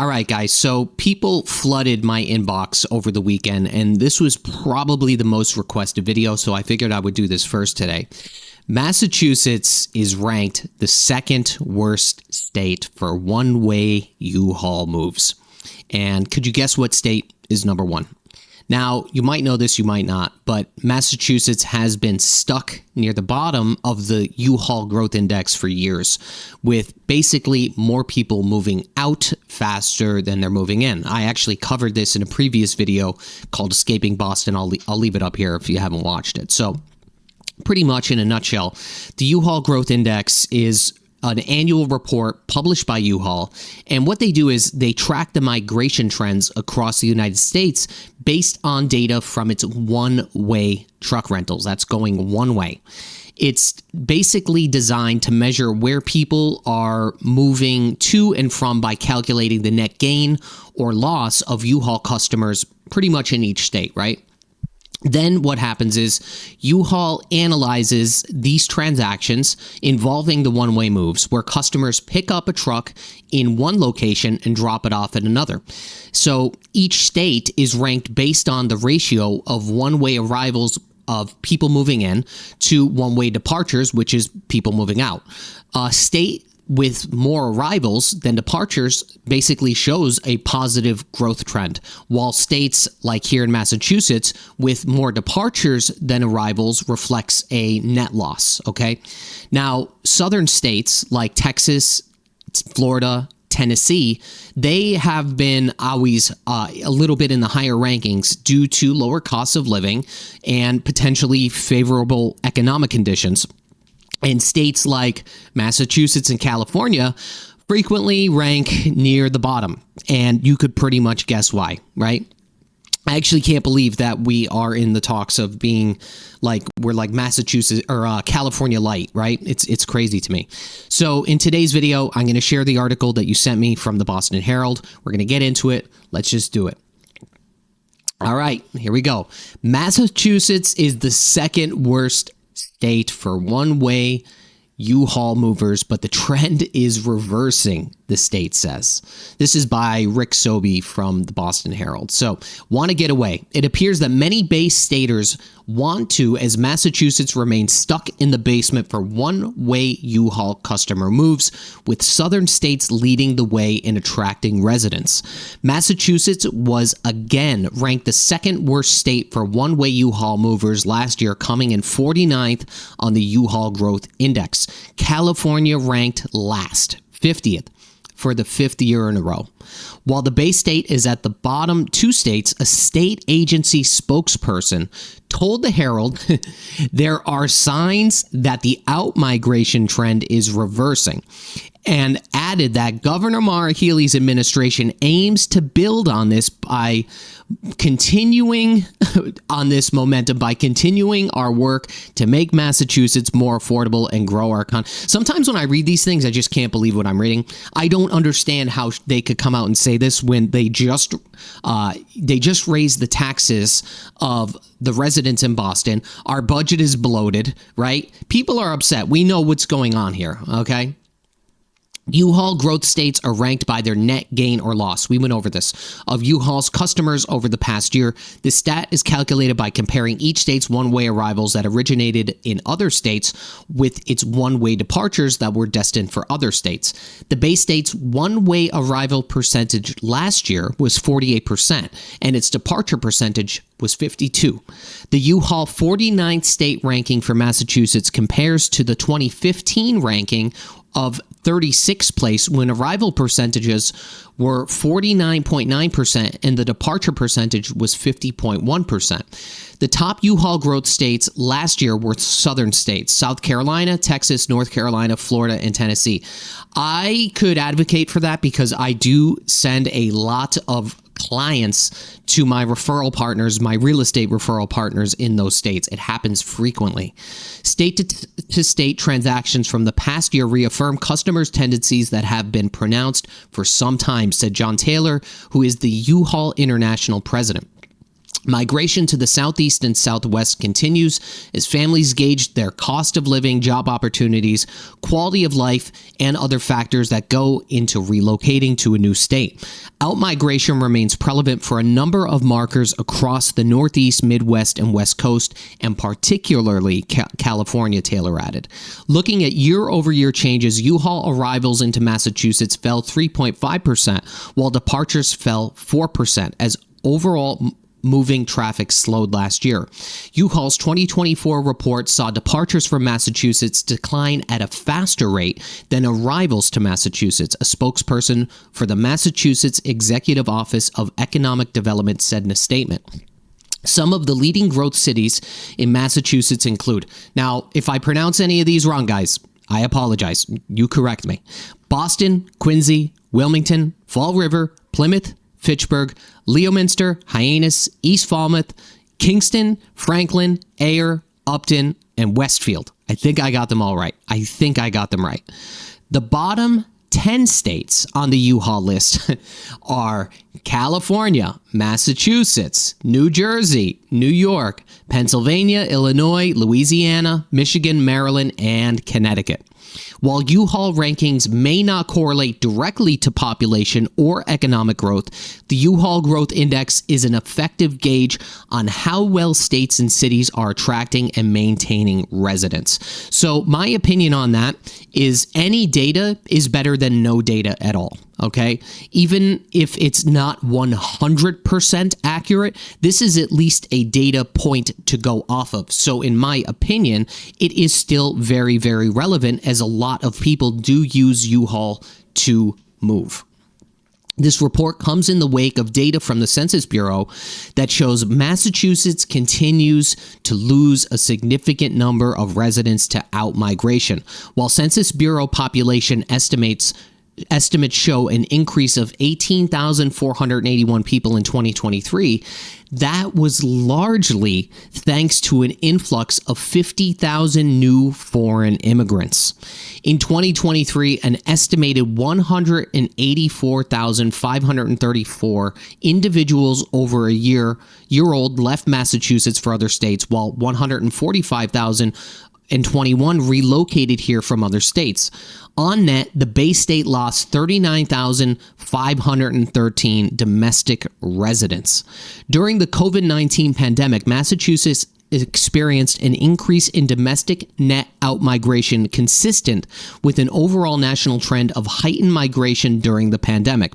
All right, guys. So people flooded my inbox over the weekend, and this was probably the most requested video, so I figured I would do this first today. Massachusetts is ranked the second worst state for one-way U-Haul moves. And could you guess what state is number one? Now, you might know this, you might not, but Massachusetts has been stuck near the bottom of the U-Haul growth index for years, with basically more people moving out faster than they're moving in. I actually covered this in a previous video called Escaping Boston. I'll leave it up here if you haven't watched it. So pretty much in a nutshell, the U-Haul growth index is an annual report published by U-Haul, and what they do is they track the migration trends across the United States based on data from its one-way truck rentals. That's going one way. It's basically designed to measure where people are moving to and from by calculating the net gain or loss of U-Haul customers pretty much in each state, right? Then what happens is U-Haul analyzes these transactions involving the one-way moves where customers pick up a truck in one location and drop it off at another. So each state is ranked based on the ratio of one-way arrivals of people moving in to one-way departures, which is people moving out. A state with more arrivals than departures basically shows a positive growth trend, while states like here in Massachusetts with more departures than arrivals reflects a net loss, okay? Now, southern states like Texas, Florida, Tennessee, they have been always a little bit in the higher rankings due to lower costs of living and potentially favorable economic conditions. And states like Massachusetts and California frequently rank near the bottom. And you could pretty much guess why, right? I actually can't believe that we are in the talks of being like, we're like Massachusetts or California light, right? It's crazy to me. So in today's video, I'm going to share the article that you sent me from the Boston Herald. We're going to get into it. Let's just do it. All right, here we go. Massachusetts is the second worst state for one-way U-Haul movers, but the trend is reversing, the state says. This is by Rick Sobey from the Boston Herald. So, want to get away. It appears that many base staters want to, as Massachusetts remains stuck in the basement for one-way U-Haul customer moves, with southern states leading the way in attracting residents. Massachusetts was again ranked the second worst state for one-way U-Haul movers last year, coming in 49th on the U-Haul growth index. California ranked last, 50th. For the fifth year in a row. While the Bay State is at the bottom two states, a state agency spokesperson told the Herald there are signs that the out-migration trend is reversing, and added that Governor Maura Healey's administration aims to build on this by continuing on this momentum by continuing our work to make Massachusetts more affordable and grow our economy. Sometimes when I read these things, I just can't believe what I'm reading. I don't understand how they could come out and say this when they just raised the taxes of the residents in Boston. Our budget is bloated, right? People are upset. We know what's going on here, okay? U-Haul growth states are ranked by their net gain or loss. We went over this. Of U-Haul's customers over the past year, this stat is calculated by comparing each state's one-way arrivals that originated in other states with its one-way departures that were destined for other states. The Bay State's one-way arrival percentage last year was 48%, and its departure percentage was 52. The U-Haul 49th state ranking for Massachusetts compares to the 2015 ranking of 36th place when arrival percentages were 49.9% and the departure percentage was 50.1%. The top U-Haul growth states last year were southern states: South Carolina, Texas, North Carolina, Florida, and Tennessee. I could advocate for that because I do send a lot of clients to my referral partners, my real estate referral partners in those states. It happens frequently. State-to-state transactions from the past year reaffirm customers' tendencies that have been pronounced for some time, said John Taylor, who is the U-Haul International president. Migration to the southeast and southwest continues as families gauge their cost of living, job opportunities, quality of life, and other factors that go into relocating to a new state. Outmigration remains prevalent for a number of markers across the Northeast, Midwest, and West Coast, and particularly California, Taylor added. Looking at year-over-year changes, U-Haul arrivals into Massachusetts fell 3.5%, while departures fell 4%, as overall moving traffic slowed last year. U-Haul's 2024 report saw departures from Massachusetts decline at a faster rate than arrivals to Massachusetts, a spokesperson for the Massachusetts Executive Office of Economic Development said in a statement. Some of the leading growth cities in Massachusetts include, now, if I pronounce any of these wrong, guys, I apologize. You correct me. Boston, Quincy, Wilmington, Fall River, Plymouth, Fitchburg, Leominster, Hyannis, East Falmouth, Kingston, Franklin, Ayer, Upton, and Westfield. I think I got them all right. The bottom 10 states on the U-Haul list are California, Massachusetts, New Jersey, New York, Pennsylvania, Illinois, Louisiana, Michigan, Maryland, and Connecticut. While U-Haul rankings may not correlate directly to population or economic growth, the U-Haul Growth Index is an effective gauge on how well states and cities are attracting and maintaining residents. So my opinion on that is any data is better than no data at all. Okay, even if it's not 100% accurate, this is at least a data point to go off of. So in my opinion, it is still very, very relevant, as a lot of people do use U-Haul to move. This report comes in the wake of data from the Census Bureau that shows Massachusetts continues to lose a significant number of residents to outmigration. While Census Bureau population estimates show an increase of 18,481 people in 2023. That was largely thanks to an influx of 50,000 new foreign immigrants. In 2023, an estimated 184,534 individuals over a year old left Massachusetts for other states, while 145,021 relocated here from other states. On net, the Bay State lost 39,513 domestic residents. During the COVID-19 pandemic, Massachusetts experienced an increase in domestic net outmigration consistent with an overall national trend of heightened migration during the pandemic.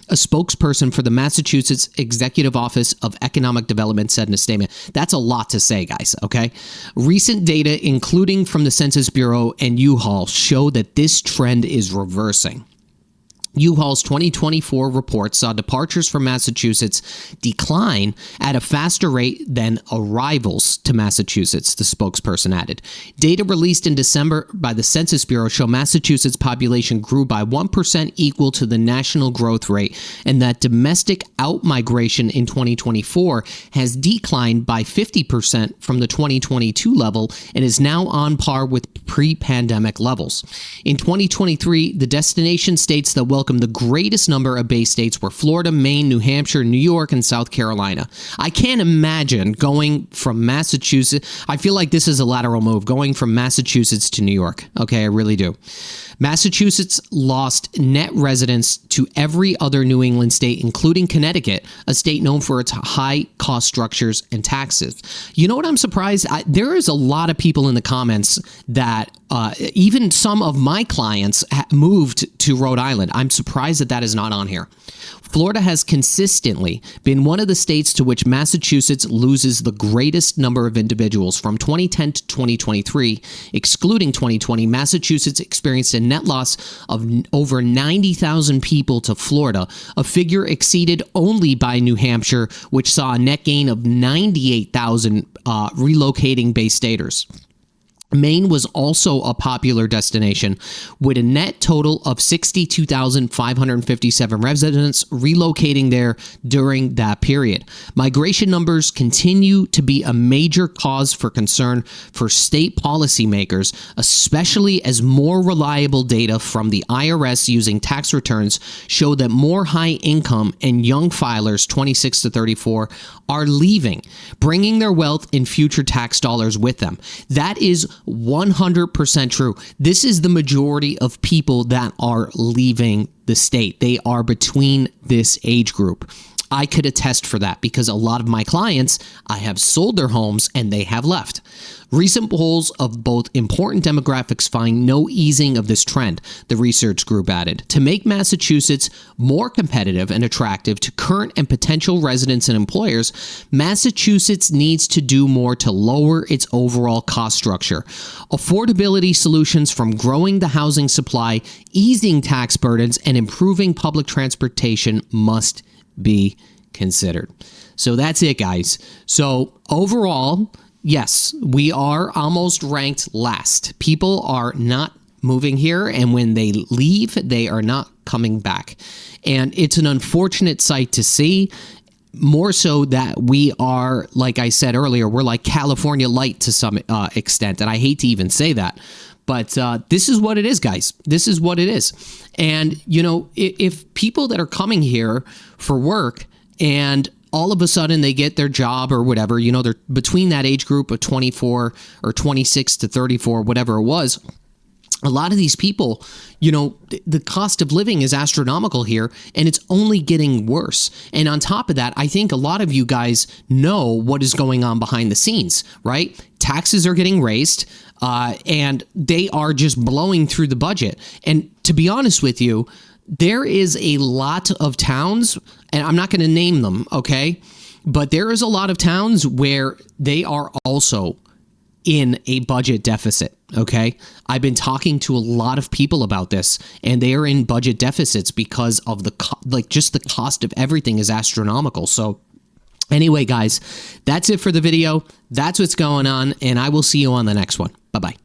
A spokesperson for the Massachusetts Executive Office of Economic Development said in a statement. That's a lot to say, guys, okay? Recent data, including from the Census Bureau and U-Haul, show that this trend is reversing. U-Haul's 2024 report saw departures from Massachusetts decline at a faster rate than arrivals to Massachusetts, the spokesperson added. Data released in December by the Census Bureau show Massachusetts' population grew by 1% equal to the national growth rate, and that domestic outmigration in 2024 has declined by 50% from the 2022 level and is now on par with pre-pandemic levels. In 2023, the destination states that welcomed the greatest number of Bay states were Florida, Maine, New Hampshire, New York, and South Carolina. I can't imagine going from Massachusetts. I feel like this is a lateral move, going from Massachusetts to New York. Okay, I really do. Massachusetts lost net residents to every other New England state, including Connecticut, a state known for its high cost structures and taxes. You know what I'm surprised? There is a lot of people in the comments that even some of my clients moved to Rhode Island. I'm surprised that is not on here. Florida has consistently been one of the states to which Massachusetts loses the greatest number of individuals. From 2010 to 2023, excluding 2020, Massachusetts experienced a net loss of over 90,000 people to Florida, a figure exceeded only by New Hampshire, which saw a net gain of 98,000 relocating Bay Staters. Maine was also a popular destination with a net total of 62,557 residents relocating there during that period. Migration numbers continue to be a major cause for concern for state policymakers, especially as more reliable data from the IRS using tax returns show that more high income and young filers 26 to 34 are leaving, bringing their wealth and future tax dollars with them. That is 100% true. This is the majority of people that are leaving the state. They are between this age group. I could attest for that because a lot of my clients, I have sold their homes and they have left. Recent polls of both important demographics find no easing of this trend, the research group added. To make Massachusetts more competitive and attractive to current and potential residents and employers, Massachusetts needs to do more to lower its overall cost structure. Affordability solutions from growing the housing supply, easing tax burdens, and improving public transportation must be considered. So that's it, guys. So overall, yes, we are almost ranked last. People are not moving here, and when they leave, they are not coming back. And it's an unfortunate sight to see. More so that we are, like I said earlier, we're like California light to some extent. And I hate to even say that. But this is what it is, guys. This is what it is. And, you know, if people that are coming here for work and all of a sudden they get their job or whatever, you know, they're between that age group of 24 or 26 to 34, whatever it was. A lot of these people, you know, the cost of living is astronomical here, and it's only getting worse. And on top of that, I think a lot of you guys know what is going on behind the scenes, right? Taxes are getting raised, and they are just blowing through the budget. And to be honest with you, there is a lot of towns, and I'm not going to name them, okay? But there is a lot of towns where they are also in a budget deficit, okay? I've been talking to a lot of people about this, and they are in budget deficits because of just the cost of everything is astronomical. So anyway, guys, that's it for the video. That's what's going on, and I will see you on the next one. Bye-bye.